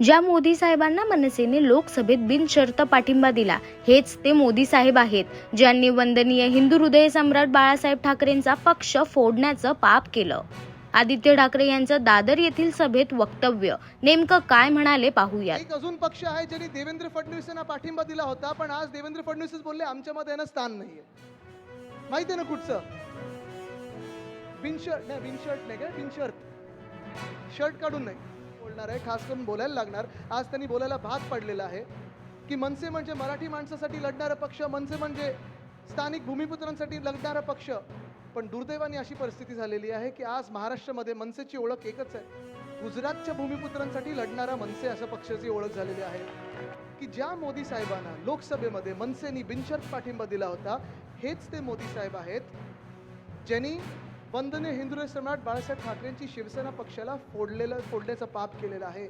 ज्या मोदी साहेबांना मनसेने लोकसभेत बिनशर्त पाठिंबा दिला, हेच ते मोदी साहेब आहेत, ज्यांनी वंदनीय हिंदू हृदय सम्राट बाळासाहेब ठाकरेंचा पक्ष फोडण्याचं पाप केलं. आदित्य ठाकरे यांचं दादर येथील सभेत वक्तव्य नेमकं काय म्हणाले पाहूयात. एक अजून पक्ष आहे ज्यांनी देवेंद्र फडणवीसांना पाठिंबा दिला होता, पण आज देवेंद्र फडणवीसच बोलले आमच्यामध्ये यांना स्थान नाहीये. माहिती आहे ना कुठचं? बिनशर्ट नाही का, बिनशर्त शर्ट काढून नाही बोलणार आहे. खास करून बोलायला लागणार. आज त्यांनी बोलायला भाग पडलेला आहे की मनसे म्हणजे मराठी माणसासाठी लढणारा पक्ष, मनसे म्हणजे स्थानिक भूमिपुत्रांसाठी लढणारा पक्ष. पण दुर्दैवाने अशी परिस्थिती झालेली आहे की आज महाराष्ट्रामध्ये मनसेची ओळख एकच आहे. गुजरातच्या भूमिपुत्रांसाठी लढणारा मनसे अशा पक्षाची ओळख झालेली आहे की ज्या मोदी साहेबांना लोकसभेमध्ये मनसेनी बिनशर्त पाठिंबा दिला होता, हेच ते मोदी साहेब आहेत ज्यांनी वंदनीय हिंदू सम्राट बाळासाहेब ठाकरेंची शिवसेना पक्षाला फोडण्याचा पाप केलेला आहे.